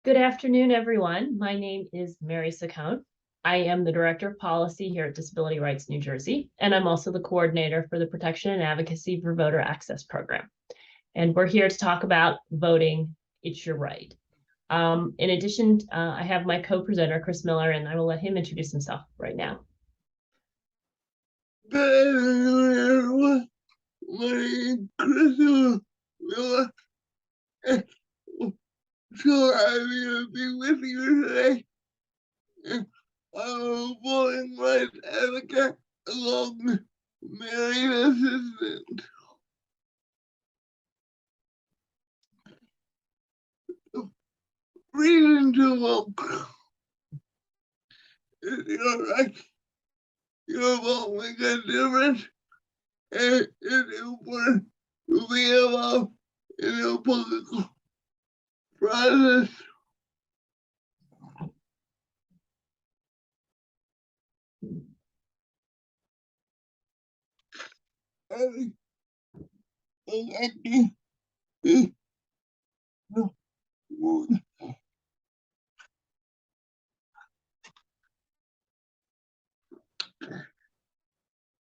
Good afternoon, everyone. My name is Mary Saccone. I am the Director of Policy here at Disability Rights New Jersey, and I'm also the coordinator for the Protection and Advocacy for Voter Access Program. And we're here to talk about voting. It's your right. In addition, I have my co-presenter, Chris Miller, and I will let him introduce himself right now. My name is Chris Miller. So happy to be with you today. I'm a voting rights advocate along with Mary's assistant. Reason to vote is your right. Your vote makes a difference, and it's important to be involved in the political process.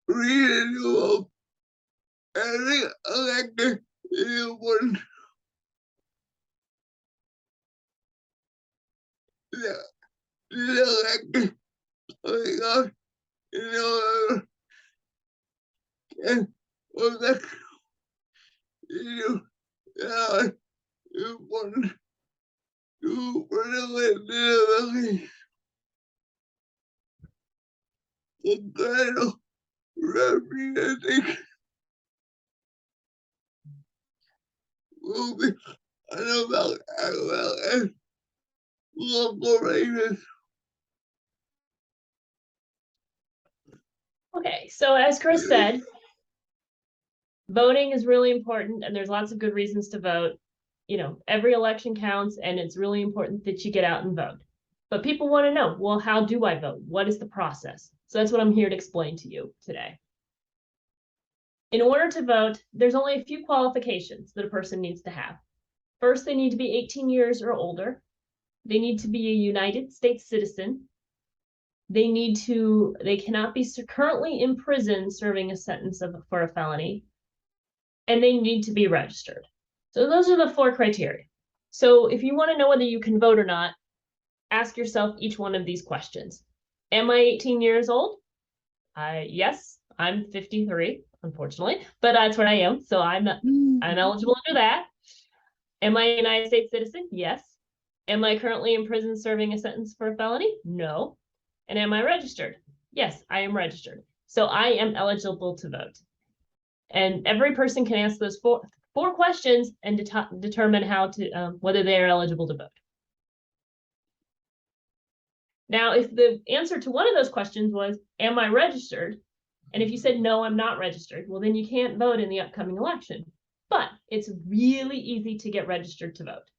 Reading to vote every elected is important. Elected, oh my God, and elect you important to protect disabilities. The kind of representation will be about as well as local races. Okay, so as Chris said, voting is really important, and there's lots of good reasons to vote. You know, every election counts, and it's really important that you get out and vote. But people want to know, well, how do I vote? What is the process? So that's what I'm here to explain to you today. In order to vote, there's only a few qualifications that a person needs to have. First, they need to be 18 years or older. They need to be a United States citizen. They cannot be currently in prison serving a sentence for a felony. And they need to be registered. So those are the 4 criteria. So if you want to know whether you can vote or not, ask yourself each one of these questions. Am I 18 years old? Yes, I'm 53, unfortunately, but that's what I am. So I'm eligible under that. Am I a United States citizen? Yes. Am I currently in prison serving a sentence for a felony? No. And am I registered? Yes, I am registered. So I am eligible to vote. And every person can answer those four questions and determine how to whether they are eligible to vote. Now, if the answer to one of those questions was, am I registered? And if you said, no, I'm not registered, well, then you can't vote in the upcoming election. But it's really easy to get registered to vote.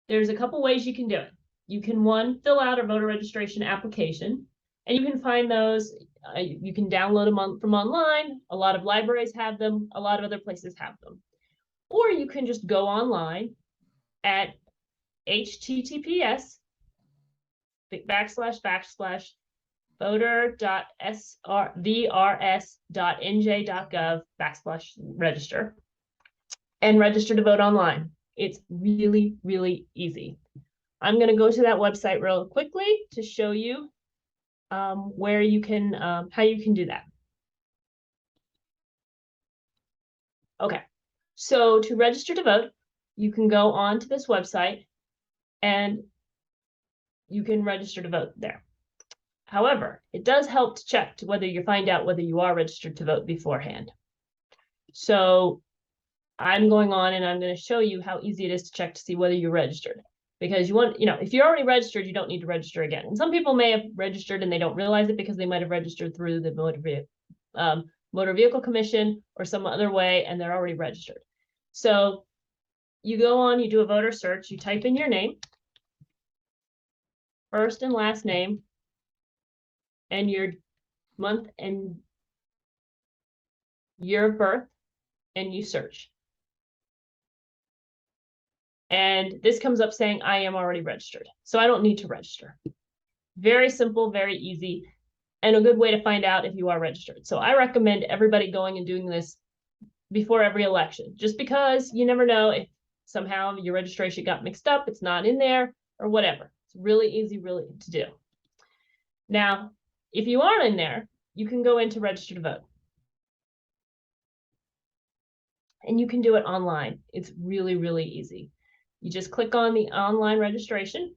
There's a couple ways you can do it. You can, one, fill out a voter registration application, and you can find those. You can download them from online. A lot of libraries have them. A lot of other places have them. Or you can just go online at https://voter.vrs.nj.gov/register and register to vote online. It's really, really easy. I'm going to go to that website real quickly to show you where you can, how you can do that. Okay, so to register to vote, you can go on to this website and you can register to vote there. However, it does help to check to whether you find out whether you are registered to vote beforehand. So I'm going on and I'm going to show you how easy it is to check to see whether you're registered. Because you want, if you're already registered, you don't need to register again. And some people may have registered and they don't realize it because they might have registered through the Motor Vehicle Commission or some other way, and they're already registered. So you go on, you do a voter search, you type in your name, first and last name, and your month and year of birth, and you search. And this comes up saying I am already registered. So I don't need to register. Very simple, very easy, and a good way to find out if you are registered. So I recommend everybody going and doing this before every election, just because you never know if somehow your registration got mixed up, it's not in there, or whatever. It's really easy, really to do. Now, if you aren't in there, you can go into register to vote. And you can do it online. It's really, really easy. You just click on the online registration,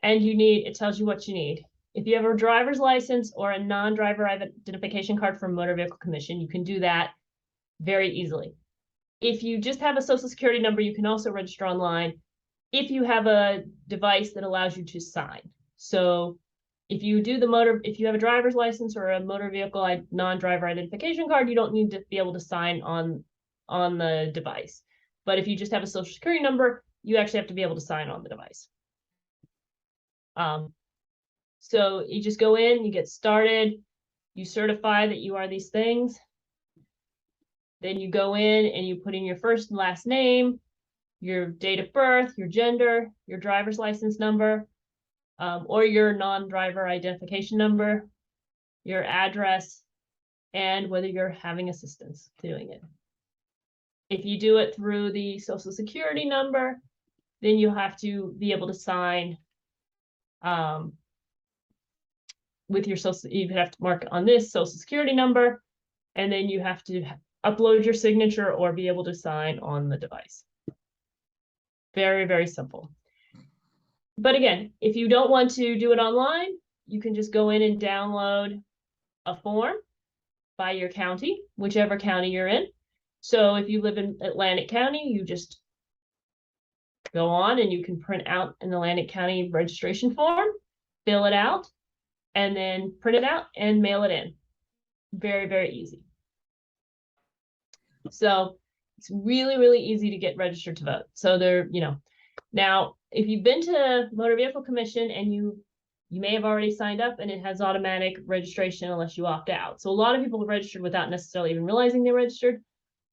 and it tells you what you need. If you have a driver's license or a non-driver identification card from Motor Vehicle Commission, you can do that very easily. If you just have a social security number, you can also register online if you have a device that allows you to sign. So if you have a driver's license or a motor vehicle non-driver identification card, you don't need to be able to sign on the device. But if you just have a social security number, you actually have to be able to sign on the device. So you just go in, you get started, you certify that you are these things. Then you go in and you put in your first and last name, your date of birth, your gender, your driver's license number, or your non-driver identification number, your address, and whether you're having assistance doing it. If you do it through the social security number, then you have to be able to sign with your you have to mark on this social security number, and then you have to upload your signature or be able to sign on the device. Very, very simple. But again, if you don't want to do it online, you can just go in and download a form by your county, whichever county you're in. So if you live in Atlantic County, you just go on and you can print out an Atlantic County registration form, fill it out, and then print it out and mail it in. Very, very easy. So it's really, really easy to get registered to vote. So now if you've been to Motor Vehicle Commission and you may have already signed up and it has automatic registration unless you opt out. So a lot of people have registered without necessarily even realizing they're registered.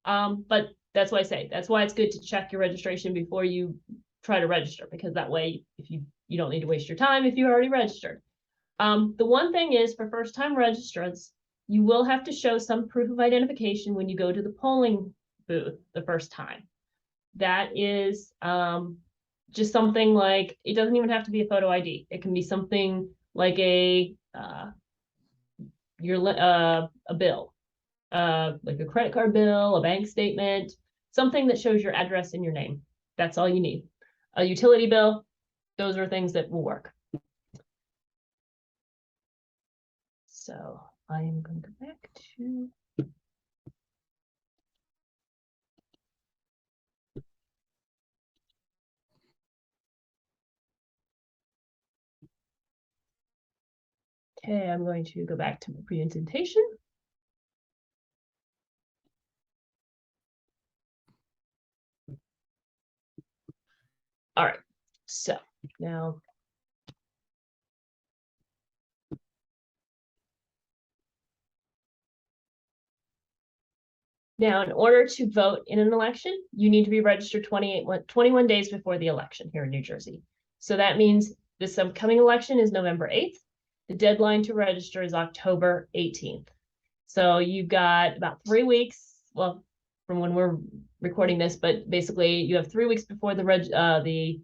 But that's why I say, that's why it's good to check your registration before you try to register, because that way, if you don't need to waste your time if you're already registered. The one thing is, for first-time registrants, you will have to show some proof of identification when you go to the polling booth the first time. That is just something like, it doesn't even have to be a photo ID. It can be something like a bill, like a credit card bill, a bank statement, something that shows your address and your name. That's all you need. A utility bill, those are things that will work. So I am going to go back to I'm going to go back to my presentation. All right, so now in order to vote in an election, you need to be registered 21 days before the election here in New Jersey. So that means this upcoming election is November 8th. The deadline to register is October 18th. So you've got about 3 weeks, well, from when we're recording this, but basically you have 3 weeks before the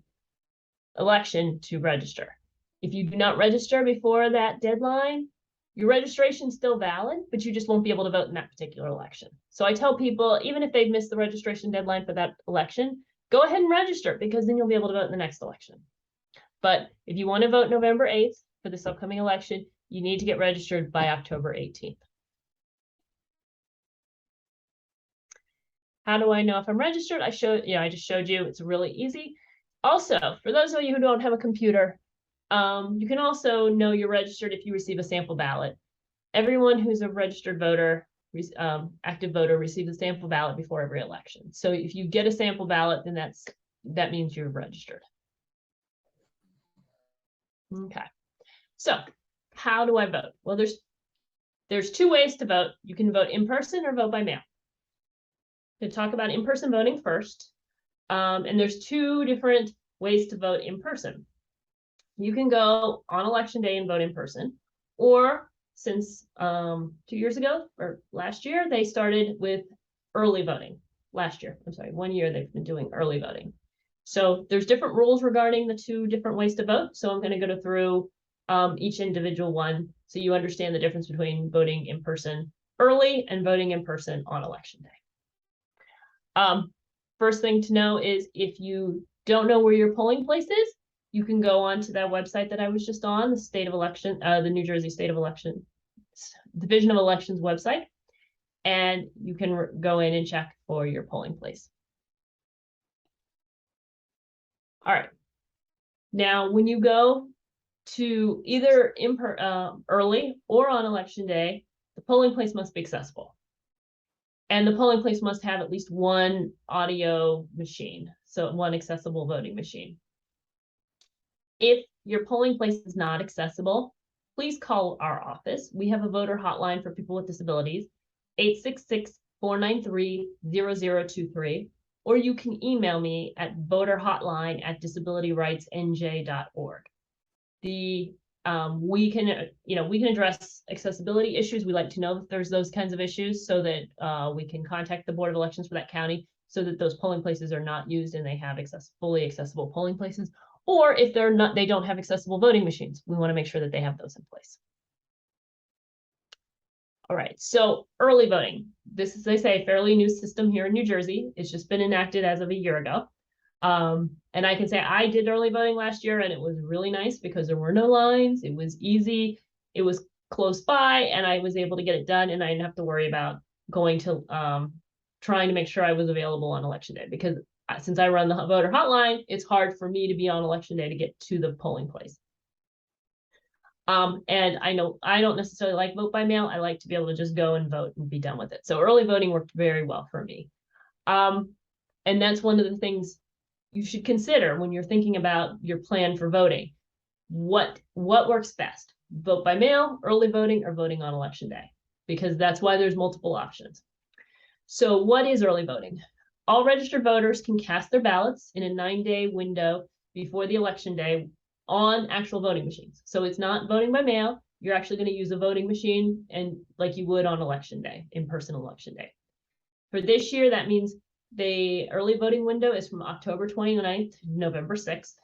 election to register. If you do not register before that deadline, your registration is still valid, but you just won't be able to vote in that particular election. So I tell people, even if they've missed the registration deadline for that election, go ahead and register, because then you'll be able to vote in the next election. But if you want to vote November 8th for this upcoming election, you need to get registered by October 18th. How do I know if I'm registered? I just showed you. It's really easy. Also, for those of you who don't have a computer, you can also know you're registered if you receive a sample ballot. Everyone who's a registered voter, active voter, receives a sample ballot before every election. So if you get a sample ballot, then that means you're registered. Okay. So how do I vote? Well, there's 2 ways to vote. You can vote in person or vote by mail. To talk about in-person voting first, And there's two different ways to vote in person. You can go on election day and vote in person, or since 2 years ago or last year, they started with early voting. Last year, I'm sorry, 1 year they've been doing early voting. So there's different rules regarding the two different ways to vote. So I'm going to go through each individual one so you understand the difference between voting in person early and voting in person on election day. First thing to know is if you don't know where your polling place is, you can go on to that website that I was just on, the State of Election, the New Jersey State of Election, Division of Elections website, and you can go in and check for your polling place. All right. Now, when you go to either early or on election day, the polling place must be accessible. And the polling place must have at least one audio machine, so one accessible voting machine. If your polling place is not accessible, please call our office. We have a voter hotline for people with disabilities, 866-493-0023, or you can email me at voterhotline@disabilityrightsnj.org. We can address accessibility issues. We like to know if there's those kinds of issues so that we can contact the Board of Elections for that county so that those polling places are not used and they have fully accessible polling places. Or if they don't have accessible voting machines, we want to make sure that they have those in place. All right, so early voting. This is, they say, a fairly new system here in New Jersey. It's just been enacted as of a year ago. And I can say I did early voting last year and it was really nice because there were no lines. It was easy. It was close by and I was able to get it done and I didn't have to worry about going to trying to make sure I was available on election day, because since I run the voter hotline, it's hard for me to be on election day to get to the polling place. And I know I don't necessarily like vote by mail. I like to be able to just go and vote and be done with it. So early voting worked very well for me. And that's one of the things you should consider when you're thinking about your plan for voting. What works best? Vote by mail, early voting, or voting on election day? Because that's why there's multiple options. So what is early voting? All registered voters can cast their ballots in a 9-day window before the election day on actual voting machines. So it's not voting by mail. You're actually going to use a voting machine and like you would on election day, in-person election day. For this year, that means the early voting window is from October 29th to November 6th.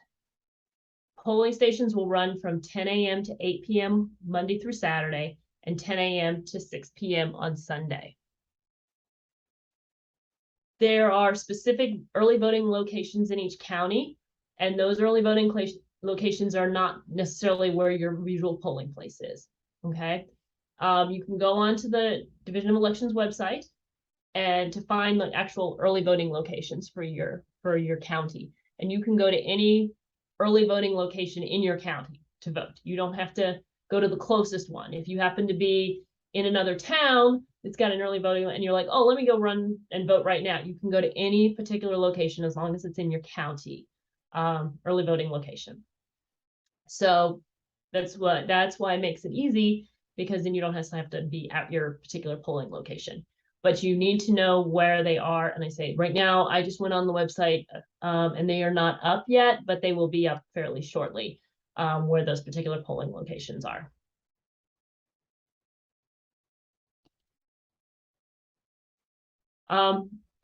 Polling stations will run from 10 a.m. to 8 p.m. Monday through Saturday and 10 a.m. to 6 p.m. on Sunday. There are specific early voting locations in each county, and those early voting locations are not necessarily where your usual polling place is. Okay, you can go on to the Division of Elections website and to find the actual early voting locations for your county, and you can go to any early voting location in your county to vote. You don't have to go to the closest one. If you happen to be in another town that's got an early voting and you're like, oh, let me go run and vote right now, you can go to any particular location as long as it's in your county early voting location. So that's why it makes it easy, because then you don't have to be at your particular polling location. But you need to know where they are. And I say right now, I just went on the website and they are not up yet, but they will be up fairly shortly where those particular polling locations are.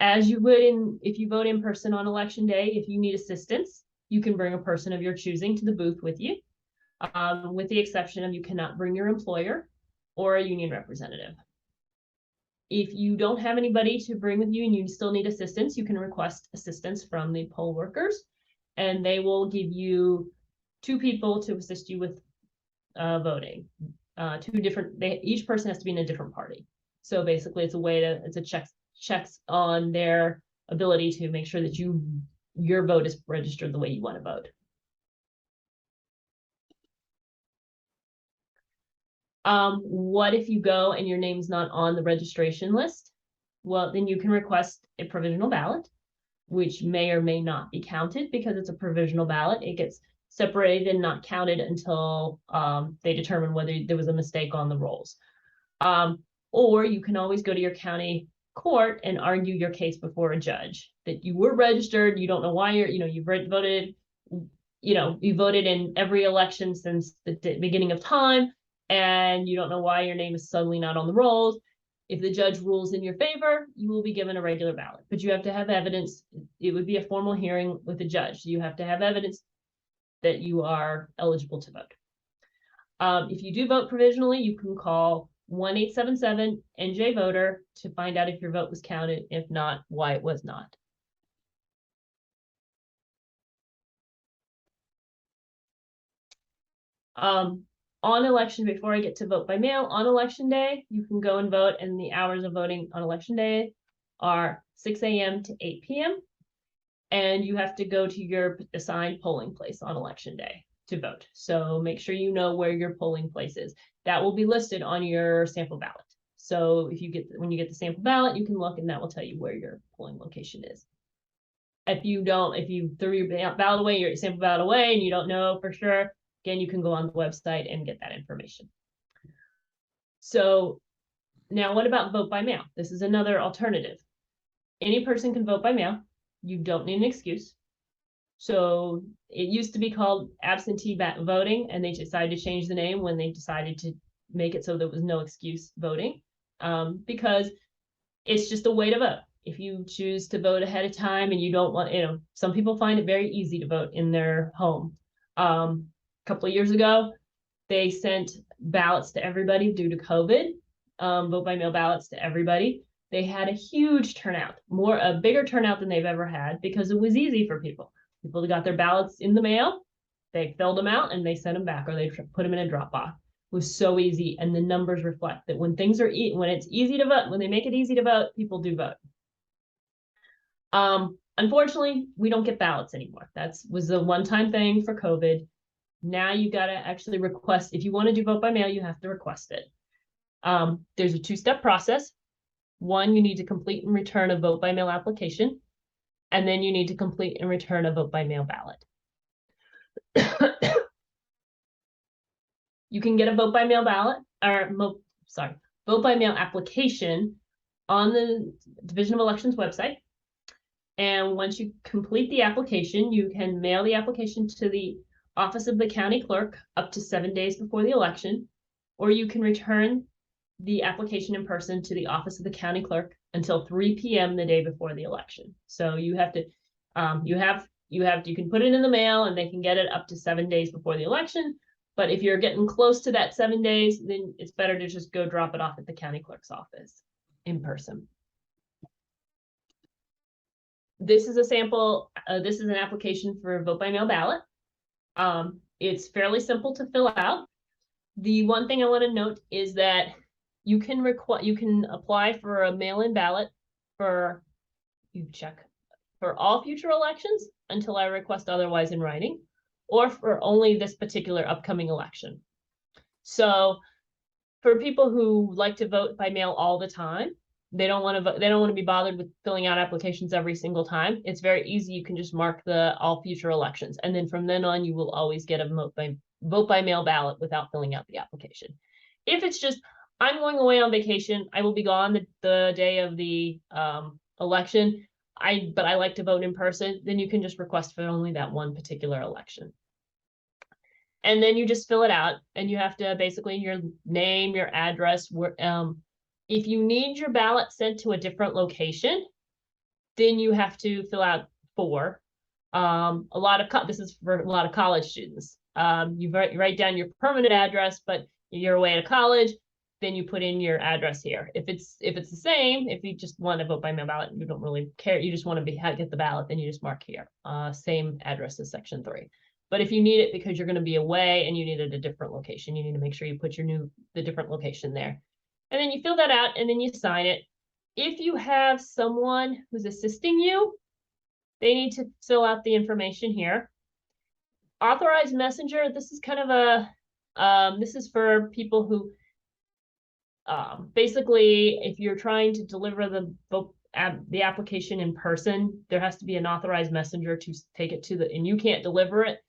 As you would if you vote in person on election day, if you need assistance, you can bring a person of your choosing to the booth with you, with the exception of you cannot bring your employer or a union representative. If you don't have anybody to bring with you and you still need assistance, you can request assistance from the poll workers, and they will give you 2 people to assist you with voting. Each person has to be in a different party. So basically it's a checks on their ability to make sure that your vote is registered the way you want to vote. What if you go and your name's not on the registration list? Well, then you can request a provisional ballot, which may or may not be counted because it's a provisional ballot. It gets separated and not counted until they determine whether there was a mistake on the rolls. Or you can always go to your county court and argue your case before a judge. that you were registered, you don't know why you've voted, you voted in every election since the beginning of time, and you don't know why your name is suddenly not on the rolls. If the judge rules in your favor, you will be given a regular ballot, but you have to have evidence. It would be a formal hearing with the judge. You have to have evidence that you are eligible to vote. If you do vote provisionally, you can call 1-877-NJ-VOTER to find out if your vote was counted. If not, why it was not. On election, before I get to vote by mail, on election day, you can go and vote, and the hours of voting on election day are 6 a.m. to 8 p.m. And you have to go to your assigned polling place on election day to vote. So make sure you know where your polling place is. That will be listed on your sample ballot. So when you get the sample ballot, you can look and that will tell you where your polling location is. If you threw your ballot away, your sample ballot away, and you don't know for sure, again, you can go on the website and get that information. So now what about vote by mail? This is another alternative. Any person can vote by mail. You don't need an excuse. So it used to be called absentee voting, and they decided to change the name when they decided to make it so there was no excuse voting, because it's just a way to vote. If you choose to vote ahead of time and you don't want, some people find it very easy to vote in their home. A couple of years ago, they sent ballots to everybody due to COVID, vote by mail ballots to everybody. They had a huge turnout, a bigger turnout than they've ever had, because it was easy for people. People got their ballots in the mail, they filled them out, and they sent them back, or they put them in a drop box. It was so easy, and the numbers reflect that when it's easy to vote, when they make it easy to vote, people do vote. Unfortunately, we don't get ballots anymore. That was a one-time thing for COVID. Now you got to actually request. If you want to do vote by mail, you have to request it. There's a two-step process. One, you need to complete and return a vote by mail application, and then you need to complete and return a vote by mail ballot. You can get a vote by mail ballot, vote by mail application on the Division of Elections website. And once you complete the application, you can mail the application to the office of the county clerk up to 7 days before the election, or you can return the application in person to the office of the county clerk until 3 p.m. the day before the election. So you have to, you can put it in the mail and they can get it up to 7 days before the election. But if you're getting close to that 7 days, then it's better to just go drop it off at the county clerk's office in person. This is a sample. This is an application for a vote by mail ballot. It's fairly simple to fill out. The one thing I want to note is that you can apply for a mail-in ballot for all future elections until I request otherwise in writing, or for only this particular upcoming election. So for people who like to vote by mail all the time, they don't want to be bothered with filling out applications every single time. It's very easy. You can just mark the all future elections, and then from then on, you will always get a vote by mail ballot without filling out the application. If it's just, I'm going away on vacation, I will be gone the day of the election, but I like to vote in person, then you can just request for only that one particular election. And then you just fill it out, and you have to basically your name, your address. If you need your ballot sent to a different location, then you have to fill out 4. This is for a lot of college students. You write down your permanent address, but you're away at college, then you put in your address here. If it's the same, if you just want to vote by mail ballot, you don't really care, you just want to get the ballot, then you just mark here, same address as section 3. But if you need it because you're going to be away and you need it at a different location, you need to make sure you put the different location there. And then you fill that out and then you sign it. If you have someone who's assisting you, they need to fill out the information here. Authorized messenger, this is kind of this is for people who, basically, if you're trying to deliver the application in person, there has to be an authorized messenger to take it and you can't deliver it.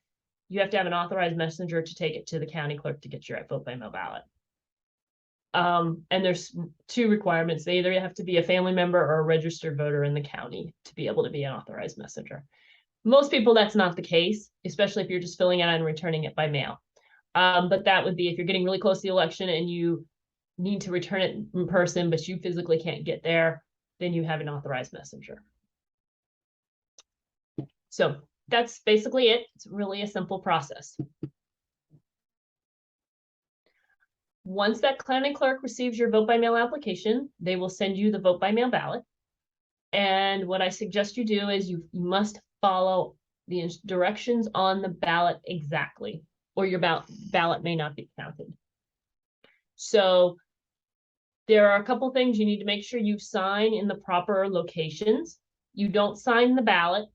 You have to have an authorized messenger to take it to the county clerk to get your vote by mail ballot. And there's two requirements. They either have to be a family member or a registered voter in the county to be able to be an authorized messenger. Most people, that's not the case, especially if you're just filling it out and returning it by mail. But that would be if you're getting really close to the election and you need to return it in person, but you physically can't get there, then you have an authorized messenger. So that's basically it. It's really a simple process. Once that county clerk receives your vote by mail application, they will send you the vote by mail ballot. And what I suggest you do is you must follow the directions on the ballot exactly, or your ballot may not be counted. So there are a couple things you need to make sure you sign in the proper locations. You don't sign the ballot,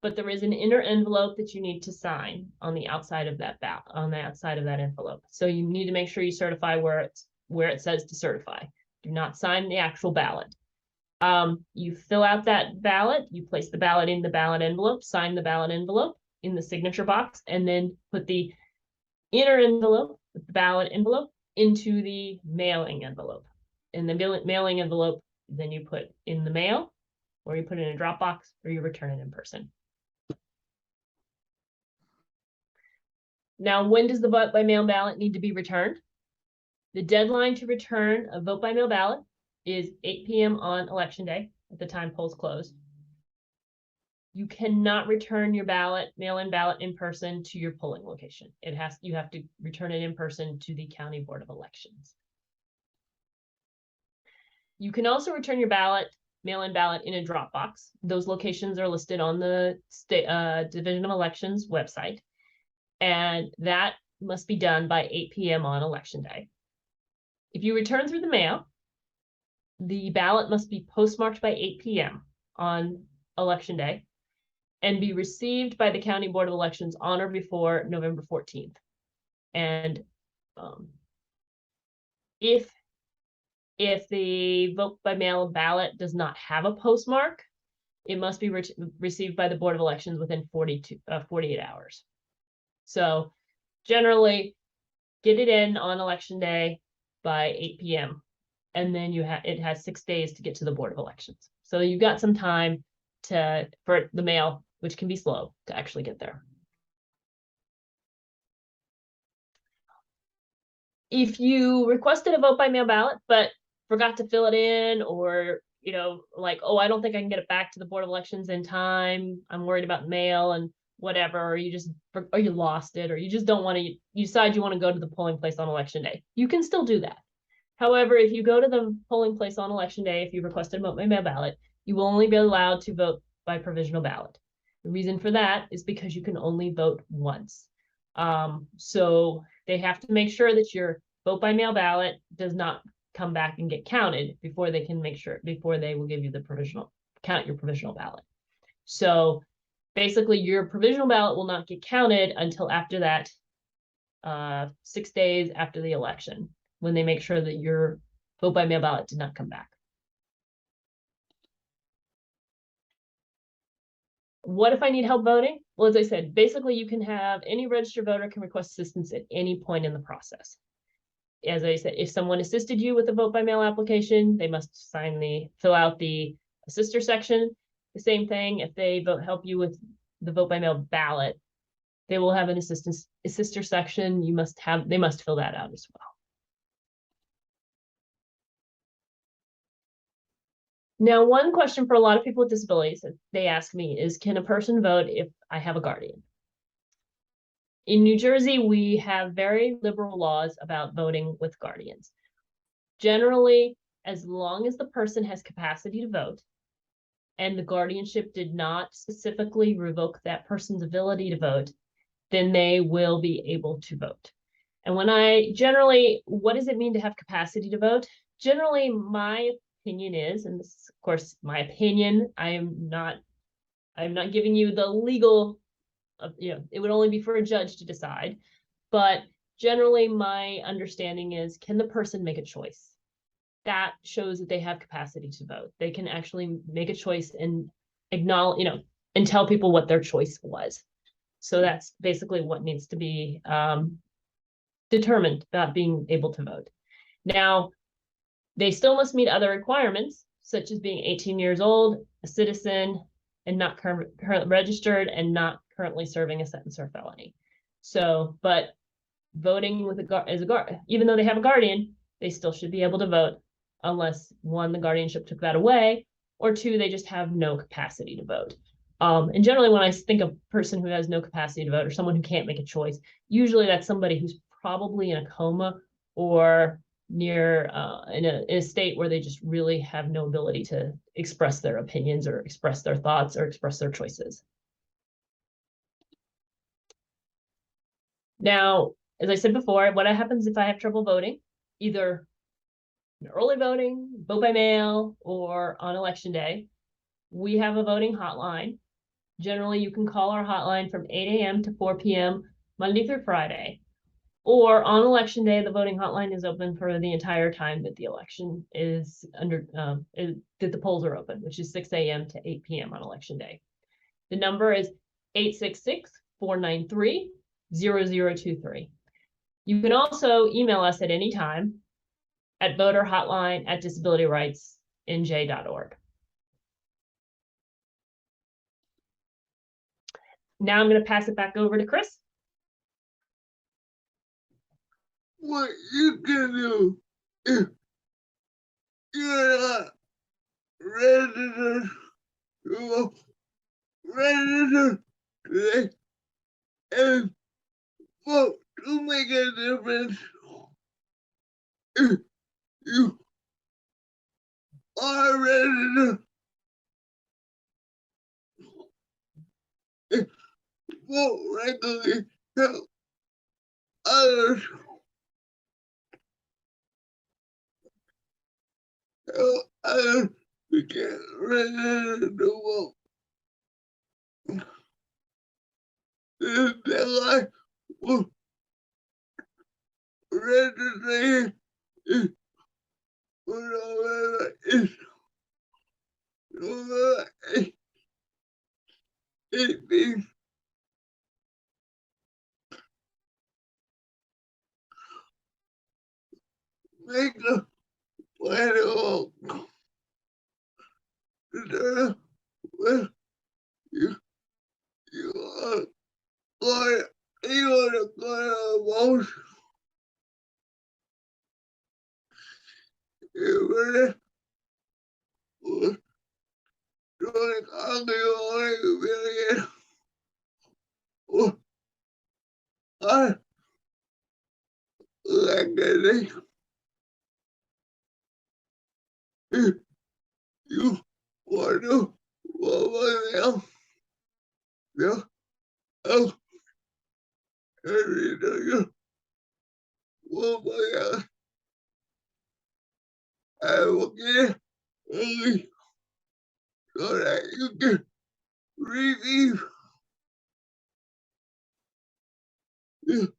but there is an inner envelope that you need to sign on the outside of that envelope. So you need to make sure you certify where it says to certify. Do not sign the actual ballot. You fill out that ballot, you place the ballot in the ballot envelope, sign the ballot envelope in the signature box, and then put the inner envelope, the ballot envelope, into the mailing envelope. In the mailing envelope, then you put in the mail, or you put it in a drop box, or you return it in person. Now, when does the vote by mail ballot need to be returned? The deadline to return a vote by mail ballot is 8 p.m. on election day at the time polls close. You cannot return your mail-in ballot in person to your polling location. You have to return it in person to the County Board of Elections. You can also return your mail-in ballot in a drop box. Those locations are listed on the Division of Elections website. And that must be done by 8 p.m. on election day. If you return through the mail, the ballot must be postmarked by 8 p.m. on election day and be received by the County Board of Elections on or before November 14th. And if the vote by mail ballot does not have a postmark, it must be received by the Board of Elections within 48 hours. So generally, get it in on election day by 8 p.m. And then it has 6 days to get to the Board of Elections. So you've got some time for the mail, which can be slow, to actually get there. If you requested a vote by mail ballot, but forgot to fill it in, or like, oh, I don't think I can get it back to the Board of Elections in time, I'm worried about mail and whatever, or you lost it, or you just don't want to, you decide you want to go to the polling place on election day, you can still do that. However, if you go to the polling place on election day, if you requested a vote by mail ballot, you will only be allowed to vote by provisional ballot. The reason for that is because you can only vote once. So they have to make sure that your vote by mail ballot does not come back and get counted before they will give you count your provisional ballot. So basically your provisional ballot will not get counted until after that 6 days after the election, when they make sure that your vote by mail ballot did not come back. What if I need help voting? Well, as I said, basically you can have any registered voter can request assistance at any point in the process. As I said, if someone assisted you with the vote by mail application, they must fill out the assister section. The same thing, if they help you with the vote by mail ballot, they will have an assister section. They must fill that out as well. Now, one question for a lot of people with disabilities that they ask me is, can a person vote if I have a guardian? In New Jersey, we have very liberal laws about voting with guardians. Generally, as long as the person has capacity to vote and the guardianship did not specifically revoke that person's ability to vote, then they will be able to vote. And what does it mean to have capacity to vote? Generally, my opinion is, and this is of course my opinion, I'm not giving you the legal, it would only be for a judge to decide, but generally my understanding is, can the person make a choice? That shows that they have capacity to vote. They can actually make a choice and acknowledge, and tell people what their choice was. So that's basically what needs to be determined about being able to vote. Now, they still must meet other requirements, such as being 18 years old, a citizen, and not currently registered, and not currently serving a sentence or felony. So, but voting with even though they have a guardian, they still should be able to vote, unless one, the guardianship took that away, or two, they just have no capacity to vote. And generally, when I think of a person who has no capacity to vote or someone who can't make a choice, usually that's somebody who's probably in a coma or near in a state where they just really have no ability to express their opinions or express their thoughts or express their choices. Now, as I said before, what happens if I have trouble voting, either early voting, vote by mail, or on election day? We have a voting hotline. Generally, you can call our hotline from 8 a.m. to 4 p.m. Monday through Friday. Or on election day, the voting hotline is open for the entire time that the election is that the polls are open, which is 6 a.m. to 8 p.m. on election day. The number is 866-493-0023. You can also email us at any time at voterhotline@disabilityrightsnj.org. Now I'm going to pass it back over to Chris. What you can do if you're not registered today and vote to make a difference. If you are registered, vote regularly, help others, to get registered to vote. The deadline for registration is November 18th. Make a plan to vote. Determine when you are going to go to vote. You're ready for joining Congress million. I elected if you want to vote by mail. Yeah. Oh, every day you vote by mail. I will get early so that you can receive the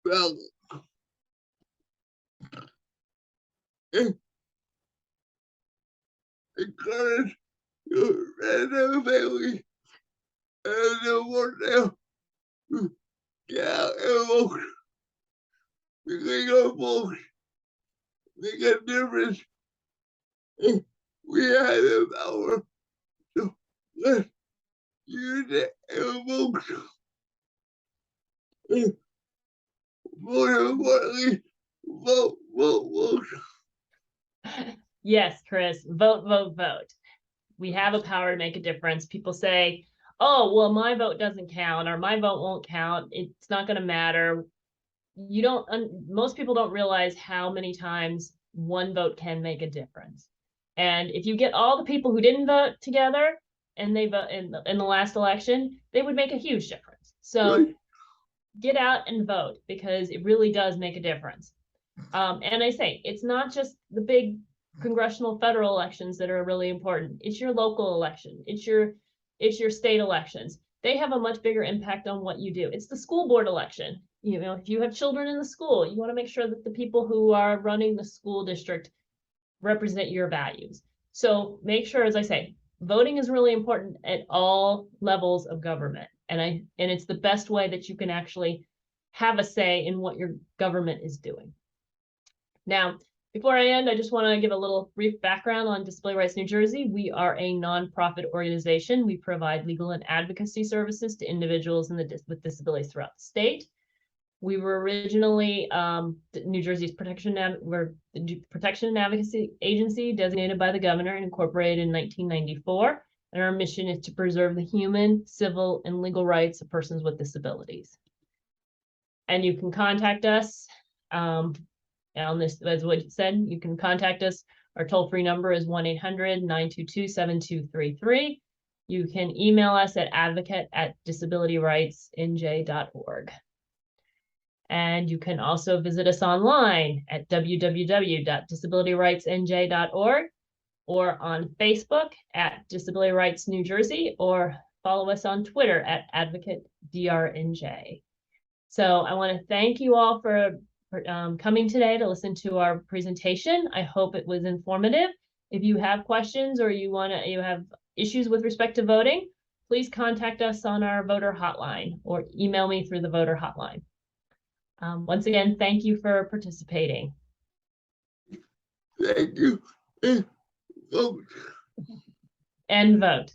ballot. And encourage your friends and family and the work now to get out and vote. Because your vote make a difference. And we have the power to let use it and vote. And more importantly, vote. Yes, Chris, vote, vote, vote. We have a power to make a difference. People say, oh, well, my vote doesn't count, or my vote won't count. It's not going to matter. Most people don't realize how many times one vote can make a difference. And if you get all the people who didn't vote together and they vote in the last election, they would make a huge difference. So Right. Get out and vote, because it really does make a difference. And I say, it's not just the big congressional federal elections that are really important. It's your local election. It's your state elections. They have a much bigger impact on what you do. It's the school board election. You know, if you have children in the school, you want to make sure that the people who are running the school district represent your values. So make sure, as I say, voting is really important at all levels of government. And it's the best way that you can actually have a say in what your government is doing. Now, before I end, I just want to give a little brief background on Disability Rights New Jersey. We are a nonprofit organization. We provide legal and advocacy services to individuals with disabilities throughout the state. We were originally New Jersey's Protection and Advocacy Agency, designated by the governor and incorporated in 1994. And our mission is to preserve the human, civil, and legal rights of persons with disabilities. And you can contact us. On this, as what you said, you can contact us. Our toll-free number is 1-800-922-7233. You can email us at advocate@disabilityrightsnj.org. And you can also visit us online at www.disabilityrightsnj.org or on Facebook at Disability Rights New Jersey, or follow us on Twitter at Advocate DRNJ. So I want to thank you all for coming today to listen to our presentation. I hope it was informative. If you have questions or you have issues with respect to voting, please contact us on our voter hotline or email me through the voter hotline. Once again, thank you for participating. Thank you. And vote. And vote.